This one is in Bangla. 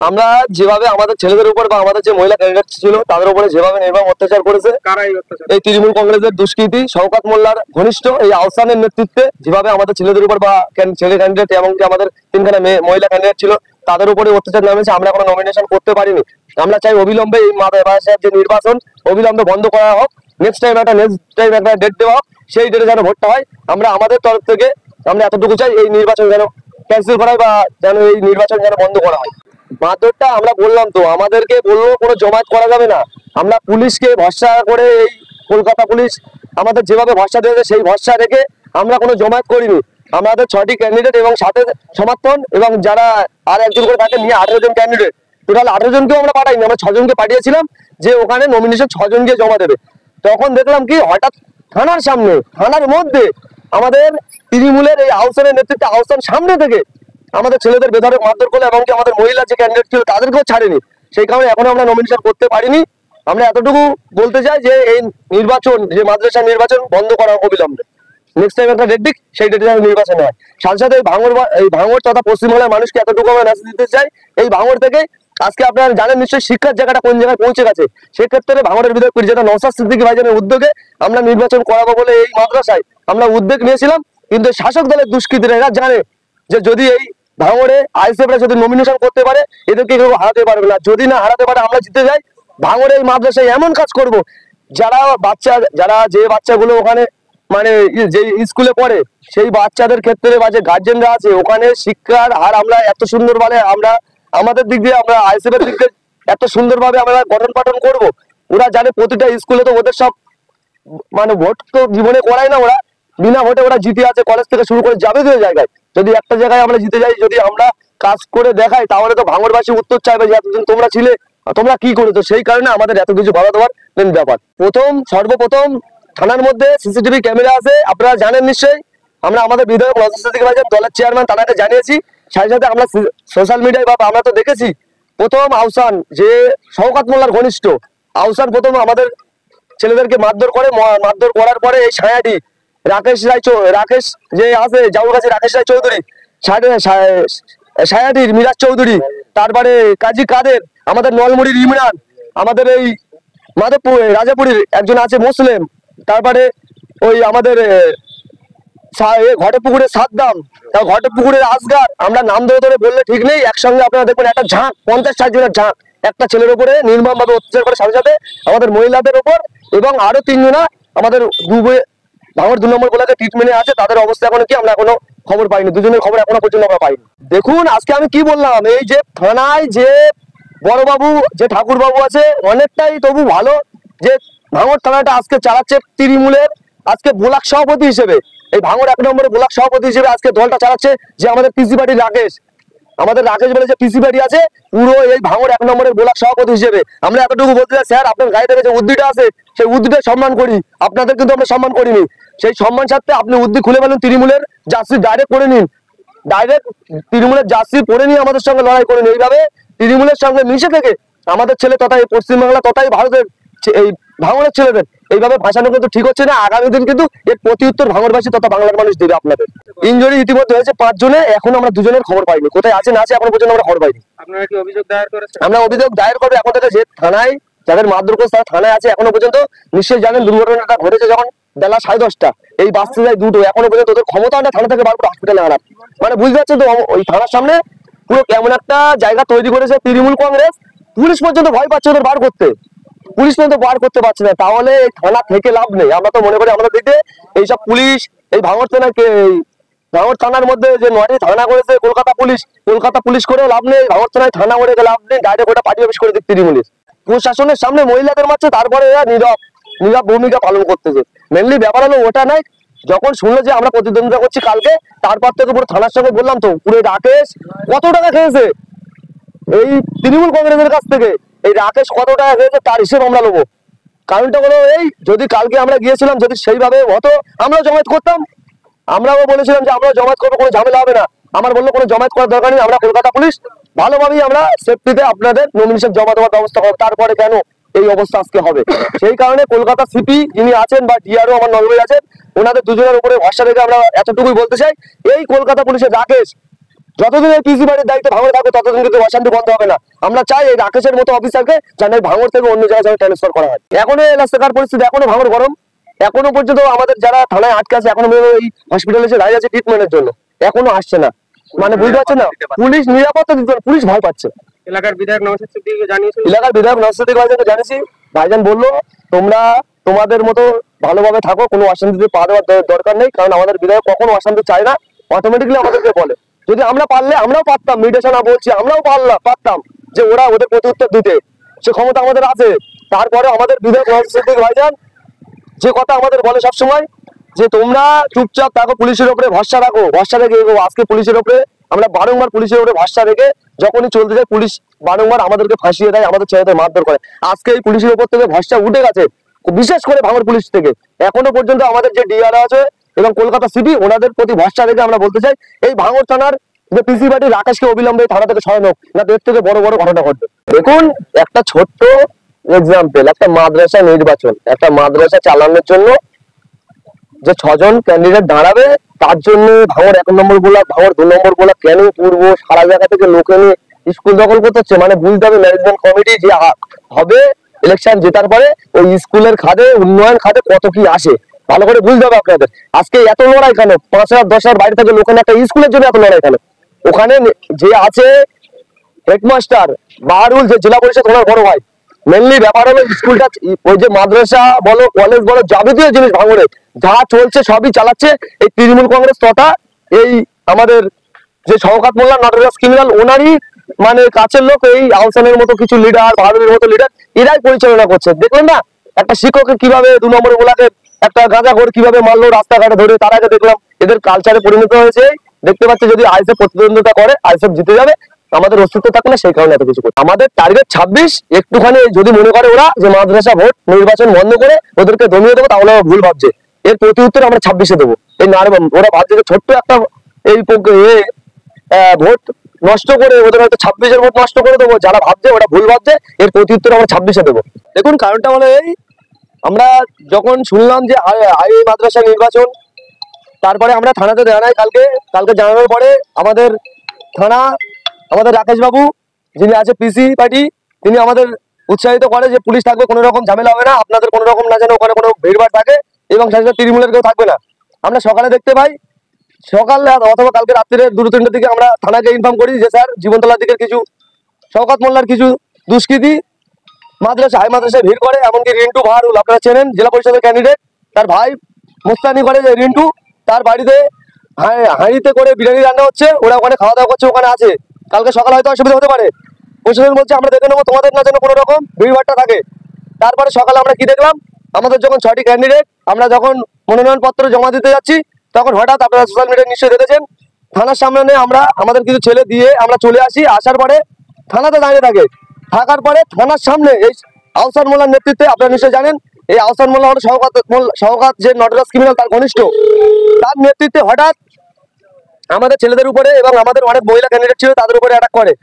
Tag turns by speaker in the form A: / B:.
A: আমরা যেভাবে আমাদের ছেলেদের উপর বা আমাদের যে মহিলা ক্যান্ডিডেট ছিল তাদের উপরে যেভাবে নির্মম অত্যাচার করেছে, এই তৃণমূল কংগ্রেসের দুষ্কৃতী শওকত মোল্লার ঘনিষ্ঠ এই আহসানের নেতৃত্বে যেভাবে আমাদের ছেলেদের উপর বা ছেলে ক্যান্ডিডেট এবং আমাদের তিনখানা মহিলা ক্যান্ডিডেট ছিল তাদের উপরে অত্যাচার নামেছে, আমরা কোনো নমিনেশন করতে পারিনি। আমরা চাই অবিলম্বে এই মাদ্রাসার যে নির্বাচন অবিলম্বে বন্ধ করা হোক, নেক্সট টাইম একটা ডেট দেওয়া হোক, সেই ডেটে যেন ভোটটা হয়। আমরা আমাদের তরফ থেকে আমরা এতটুকু চাই, এই নির্বাচন যেন ক্যান্সেল করা হয় বা যেন এই নির্বাচন যেন বন্ধ করা হয়। মারধরটা আমরা বললাম তো, আমাদেরকে বললো কোনো জমায়েত করা যাবে না। আমরা পুলিশকে ভরসা করে, এই কলকাতা পুলিশ আমাদের যেভাবে ভরসা দিয়েছে সেই ভরসা রেখে আমরা কোনো জমায়েত করিনি। আমাদের 6টি ক্যান্ডিডেট এবং সাথে সমর্থন এবং যারা আর একজন করে তাকে নিয়ে 18 জন ক্যান্ডিডেট, টোটাল 18 জনকেও আমরা পাঠাইনি, আমরা 6 জনকে পাঠিয়েছিলাম যে ওখানে নমিনেশন 6 জন গিয়ে জমা দেবে। তখন দেখলাম কি হঠাৎ থানার সামনে, থানার মধ্যে আমাদের তৃণমূলের এই আহসানের নেতৃত্বে আহসান সামনে থেকে আমাদের ছেলেদের বেধড়ক মারধর করলো এবং আমাদের মহিলা যে ক্যান্ডিডেট ছিল তাদেরকেও ছাড়েনি। সেই কারণে এখনো আমরা নমিনেশন করতে পারিনি। আমরা এতটুকু বলতে চাই যে এই নির্বাচন, যে মাদ্রাসা নির্বাচন বন্ধ করা অবিলম্বে, নেক্সট টাইম একটা ডেট দিক, সেই ডেটে নির্বাচন হয়। সাথে সাথে এই ভাঙড় তথা পশ্চিমবাংলার মানুষকে এতটুকু আমরা মেসেজ দিতে চাই, এই ভাঙড় থেকে আজকে আপনারা জানেন নিশ্চয়ই শিক্ষার জায়গাটা কোন জায়গায় পৌঁছে গেছে। সেক্ষেত্রে ভাঙড়ের বিধায়ক যেটা নওশাদ সিদ্দিকী ভাইজানের উদ্যোগে আমরা নির্বাচন করাবো বলে এই মাদ্রাসায় আমরা উদ্যোগ নিয়েছিলাম, কিন্তু শাসক দলের দুষ্কৃতীরা এরা জানে যে যদি এই ভাঙড়ে আইএসএফরা যদি নমিনেশন করতে পারে এদেরকে কেউ হারাতে পারবে না। যদি না হারাতে পারে আমরা জিতে যাই, ভাঙড়ে এই মাদ্রাসায় এমন কাজ করব, যারা যে বাচ্চাগুলো ওখানে মানে যে স্কুলে পড়ে সেই বাচ্চাদের ক্ষেত্রে বা যে গার্জেনরা আছে ওখানে শিক্ষার হার আমরা এত সুন্দর ভাবে আমরা আমাদের দিক দিয়ে আমরা আইএসএফ এর দিক দিয়ে এত সুন্দরভাবে আমরা গঠন পাঠন করব। ওরা জানে প্রতিটা স্কুলে তো ওদের সব মানে ভোট তো জীবনে করায় না, ওরা বিনা ভোটে ওরা জিতে আছে, কলেজ থেকে শুরু করে যাবতীয় জায়গায়। যদি একটা জায়গায় আমরা জিতে যাই, যদি আমরা কাজ করে দেখাই, তাহলে তো ভাঙড়বাসী উত্তর চাইবে যে এতদিন তোমরা ছিলে, তোমরা কি করেছো। সেই কারণে আমাদের এত কিছু ভালো দেওয়ার মেন ব্যাপার। সর্বপ্রথম থানার মধ্যে সিসিটিভি ক্যামেরা আছে, আপনারা জানেন নিশ্চয়ই। আমরা আমাদের বিধায়ক নওশাদ সিদ্দিকী ভাইজান দলের চেয়ারম্যান তাকে জানিয়েছি, সাথে সাথে আমরা সোশ্যাল মিডিয়ায় বা আমরা তো দেখেছি। প্রথম আহসান যে শওকত মোল্লার ঘনিষ্ঠ আহসান প্রথম আমাদের ছেলেদেরকে মারধর করে, মারধর করার পরে এই ছায়াটি রাকেশ যে আছে জাউর কাছে রাকেশ রায় চৌধুরী, ছায়াটির মিরাজ চৌধুরী, তারপরে কাজী কাদের, আমাদের নলমুড়ির ইমরান, আমাদের এই মাধবপুর রাজাপুরীর একজন আছে মুসলিম, তারপরে ওই আমাদের ঘটপুকুরের সাদ্দাম, ঘটপুকুরের আসগার, আমরা নাম ধরে ধরে বললে ঠিক নেই। একসঙ্গে আপনারা দেখবেন একটা ঝাঁক 50-60 জনের ঝাঁক একটা ছেলের উপরে নির্মম ভাবে অত্যাচার করে, সাথে সাথে আমাদের মহিলাদের উপর এবং আরো 3 জনা আমাদের ভাঙড় 2 নম্বর ব্লকে ট্রিটমেন্টে আছে, তাদের অবস্থা এখনো কি আমরা এখনো খবর পাইনি, 2 জনের খবর এখনো পর্যন্ত আমরা পাইনি। দেখুন আজকে আমি কি বললাম, এই যে থানায় যে বড়বাবু যে ঠাকুর বাবু আছে অনেকটাই তবু ভালো, যে ভাঙড় থানাটা আজকে চালাচ্ছে তৃণমূলের আজকে ব্লক সভাপতি হিসেবে, এই ভাঙড় 1 নম্বরে ব্লক সভাপতি হিসেবে আজকে দলটা চালাচ্ছে যে আমাদের পিসি বাড়ির রাকেশ, আমাদের রাকেশ বলে যে পিসি বাড়ি আছে, পুরো এই ভাঙড় 1 নম্বরের ব্লক সভাপতি হিসেবে আমরা এতটুকু বলতে চাই, স্যার আপনার গায়ে থেকে যে উদ্দিটা আছে সেই উদ্দিটা সম্মান করি, আপনাদের কিন্তু আমরা সম্মান করিনি। সেই সম্মান সাথে আপনি উদ্দি খুলে ফেলুন, তৃণমূলের জার্সি ডাইরেক্ট করে নিন, ডাইরেক্ট তৃণমূলের জার্সি পরে নিয়ে আমাদের সঙ্গে লড়াই করে নিন। এইভাবে তৃণমূলের সঙ্গে মিশে থেকে আমাদের ছেলে তথা এই পশ্চিমবাংলা তথাই ভারতের এই ভাঙড়ের ছেলেদের এইভাবে ভাসানো কিন্তু ঠিক হচ্ছে না। আগামী দিন কিন্তু এর প্রতি উত্তর ভাঙড়বাসী তথা বাংলার মানুষ দেবে আপনাদের। ইনজুরি ইতিমধ্যে হয়েছে 5 জনে, এখন আমরা 2 জনের খবর পাইনি, কোথায় আছে না আছে এখন পর্যন্ত আমরা খবর পাইনি।
B: আপনারা কি অভিযোগ দায়ের করেছেন?
A: আমরা অভিযোগ দায়ের করবো এখন থেকে, যে থানায় যাদের মারধর করেছে তারা থানায় আছে এখনো পর্যন্ত। নিশ্চয়ই জানেন দুর্ঘটনাটা ঘটেছে যখন বেলা 10:30, এই বাঁচতে যায় 2টো, এখনো পর্যন্ত ওদের ক্ষমতা না থানা থেকে বার করে হসপিটালে আনার। মানে বুঝতে পারছেন তো, ওই থানার সামনে পুরো কেমন একটা জায়গা তৈরি করেছে তৃণমূল কংগ্রেস, পুলিশ পর্যন্ত ভয় পাচ্ছে ওদের বার করতে, পুলিশ পর্যন্ত বার করতে পারছে না। তাহলে এই থানা থেকে লাভ নেই। আমরা তো মনে করি আমাদের দিকে এইসব পুলিশ এই ভাঙড় থানার মধ্যে যে 9টি থানা করেছে কলকাতা পুলিশ করেও লাভ নেই, ভাঙড় থানায় থানা করে লাভ নেই, ডাইরেক্ট ওটা পার্টি অফিস করে দিক তৃণমূলের প্রশাসনের সামনে মহিলাদের মারছে, তারপরে এরা নীরব ভূমিকা পালন করতেছে। মেনলি ব্যাপার হলো ওটা নাই, যখন শুনলো যে আমরা প্রতিদ্বন্দ্বিতা করছি কালকে, তারপর থেকে পুরো থানার সঙ্গে বললাম তো, পুরো রাকেশ কত টাকা খেয়েছে এই তৃণমূল কংগ্রেসের কাছ থেকে, এই রাকেশ কত টাকা খেয়েছে তার হিসেব আমরা নেবো। কারণটা হলো এই, যদি কালকে আমরা গিয়েছিলাম যদি সেইভাবে হতো আমরাও জমায়েত করতাম, আমরাও বলেছিলাম যে আমরাও জমায়েত করবো, কোনো ঝামেলা হবে না। আমার বললো কোনো জমায়েত করার দরকার নেই, আমরা কলকাতা পুলিশ ভালোভাবেই আমরা সেফটিতে আপনাদের নমিনেশন জমা দেওয়ার ব্যবস্থা করবো। তারপরে কেন এই অবস্থা আজকে হবে, সেই কারণে কলকাতা সিপি যিনি আছেন বা ডিআরও আমার নজরে আছেন, ওনাদের 2 জনের উপরে ভরসা রেখে আমরা এতটুকুই বলতে চাই, এই কলকাতা পুলিশের রাকেশ যতদিন এই পিসি বাড়ির দায়িত্ব ভাঙড়ে থাকবে ততদিন কিন্তু অশান্তি বন্ধ হবে না। আমরা চাই এই রাকেশের মতো অফিসারকে যেন ভাঙড় থেকে অন্য জায়গায় ট্রান্সফার করা হয়। এখনো এলাকার পরিস্থিতি এখনো ভাঙড় গরম, এখনো পর্যন্ত আমাদের যারা থানায় আটকে আছে এখনো এই হসপিটালে এসে দাঁড়িয়ে আছে ট্রিটমেন্টের জন্য, এখনো আসছে না। মানে বুঝতে পারছেন না, পুলিশ নিরাপত্তা দিতে, পুলিশ ভয় পাচ্ছে।
B: এলাকার বিধায়ক নওশাদ সিদ্দিকীকে জানিয়েছেন,
A: এলাকার বিধায়ক নওশাদ সিদ্দিকী ভাইজানকে জানিয়েছি। ভাইজান বললো তোমরা তোমাদের মতো ভালোভাবে থাকো, কোনো অশান্তিতে পা দেওয়ার দরকার নেই, কারণ আমাদের বিধায়ক কখনো অশান্তি চায় না, অটোমেটিকলি আমাদেরকে বলে। যদি আমরা পারলে আমরাও পারতাম, মিডিয়া না বলছি, আমরাও পারতাম যে ওরা ওদের প্রতি উত্তর দিতে, সে ক্ষমতা আমাদের আছে। তারপরে আমাদের বিধায়ক নওশাদ সিদ্দিকী ভাইজান যে কথা আমাদের বলে সবসময় যে তোমরা চুপচাপ থাকো, পুলিশের উপরে ভরসা রাখো, ভরসা রেখে এগোবো। আজকে পুলিশের উপরে আমরা বারংবার পুলিশের উপরে ভরসা রেখে যখনই চলতে যাই পুলিশ বারংবার আমাদেরকে ফাঁসিয়ে দেয়, আমাদের ছেলেদের মারধর করে। আজকে এই পুলিশের উপর থেকে ভরসা উঠে গেছে, বিশেষ করে ভাঙড় পুলিশ থেকে। এখনো পর্যন্ত আমাদের যে ডিআর আছে এবং কলকাতা সিটি, ওনাদের প্রতি ভরসা রেখে আমরা বলতে চাই এই ভাঙড় থানার যে পিসি বাড়ি রাকেশকে অবিলম্বে থানা থেকে সরানো হোক, না এর থেকে বড় বড় ঘটনা ঘটবে। দেখুন একটা ছোট্ট এক্সাম্পল, একটা মাদ্রাসা নির্বাচন, একটা মাদ্রাসা চালানোর জন্য যে 6 জন ক্যান্ডিডেট দাঁড়াবে, তার জন্য ভাঙড় 1 নম্বর ব্লক, ভাঙড় 2 নম্বর ব্লক, কেন পূর্ব সারা জায়গা থেকে লোকে নিয়ে স্কুল দখল করতে হচ্ছে। মানে বুঝতে হবে ম্যানেজমেন্ট কমিটি যে হবে ইলেকশন জেতার পরে ওই স্কুলের খাতে, উন্নয়ন খাতে কত কি আসে ভালো করে বুঝতে হবে আপনাদের। আজকে এত লড়াই কেন? 5,000-10,000 বাইরে থেকে লোক একটা স্কুলের জন্য এত লড়াই কেন? ওখানে যে আছে হেডমাস্টার বাহারুল, যে জেলা পরিষদ ওনার বড় ভাই, মেনলি ব্যাপার হলো স্কুলটা, ওই যে মাদ্রাসা বলো, কলেজ বলো, যাবতীয় জিনিস ভাঙড়ে যা চলছে সবই চালাচ্ছে এই তৃণমূল কংগ্রেস তথা এই আমাদের যে শওকত মোল্লা নটরাজ ক্রিমিনাল, ওনারই মানে কাছের লোক এই আহসানের মতো কিছু লিডার, বাহাদুরের মতো লিডার, এরাই পরিচালনা করছে। দেখলেন না একটা শিক্ষককে কিভাবে 2 নম্বর ব্লকের একটা গাঁজাখোর কিভাবে মারলো রাস্তাঘাটে ধরে, তার আগে দেখলাম এদের কালচারে পরিণত হয়েছে। দেখতে পাচ্ছি যদি আইএসএফ প্রতিদ্বন্দ্বিতা করে আইএসএফ জিতে যাবে, আমাদের অস্তিত্ব থাকে না, সেই কারণে এত কিছু করছে। আমাদের টার্গেট 26। একটুখানি যদি মনে করে ওরা যে মাদ্রাসা ভোট নির্বাচন বন্ধ করে ওদেরকে দমিয়ে দেবো, তাহলে ভুল ভাবছে। এর প্রতি উত্তর আমরা 26-এ দেবো। এই ওরা ভাবছে যে ছোট্ট একটা এই ভোট নষ্ট করে ওদের হয়তো 26-এর ভোট নষ্ট করে দেবো, যারা ভাবছে ওরা ভুল ভাবছে। এর প্রতি উত্তর আমরা 26-এ দেবো। দেখুন কারণটা হলো এই, আমরা যখন শুনলাম যে হাই মাদ্রাসা নির্বাচন, তারপরে আমরা থানাতে জানাই। কালকে জানানোর পরে আমাদের থানা, আমাদের রাকেশ বাবু যিনি আছে পিসি পার্টি, তিনি আমাদের উৎসাহিত করে যে পুলিশ থাকবে, কোনো রকম ঝামেলা হবে না, আপনাদের কোনো রকম না যেন ওখানে কোনো ভিড়ভাড় থাকে, এবং সাথে তৃণমূলের কেউ থাকবে না। আমরা সকালে দেখতে পাই, সকালে অথবা কালকে রাত্রিরে 2-3টের দিকে আমরা থানাকে ইনফর্ম করি যে স্যার জীবনতলার দিকের কিছু শওকত মোল্লার কিছু দুষ্কৃতী হাই মাদ্রাসায় ভিড় করে, এমনকি রিন্টু বাহারুল আপনারা চেনেন, জেলা পরিষদের ক্যান্ডিডেট, তার ভাই মুস্তানি করে যে রিন্টু, তার বাড়িতে হাঁড়িতে করে বিরিয়ানি রান্না হচ্ছে, ওরা ওখানে খাওয়া দাওয়া করছে, ওখানে আছে। কালকে সকালে হয়তো অসুবিধা হতে পারে, প্রশাসন বলছে আমরা দেখে নেবো, তোমাদের না যেন কোনো রকম ভিড়ভাড়টা থাকে। তারপরে সকালে আমরা কি দেখলাম, আমাদের যখন 6টি ক্যান্ডিডেট আমরা যখন মনোনয়ন পত্র জমা দিতে যাচ্ছি, তখন হঠাৎ আপনারা সোশ্যাল মিডিয়ায় নিশ্চয়ই দেখেছেন, থানার সামনে আমাদের কিছু ছেলে দিয়ে আমরা চলে আসি। আসার পরে থানাতে দাঁড়িয়ে থাকার পরে থানার সামনে এই আহসান মোল্লার নেতৃত্বে, আপনারা নিশ্চয়ই জানেন এই আহসান মোল্লা হলো শওকত যে নটরাজ ক্রিমিনাল তার ঘনিষ্ঠ, তার নেতৃত্বে হঠাৎ আমাদের ছেলেদের উপরে এবং আমাদের অনেক মহিলা ক্যান্ডিডেট ছিল তাদের উপরে অ্যাটাক করে।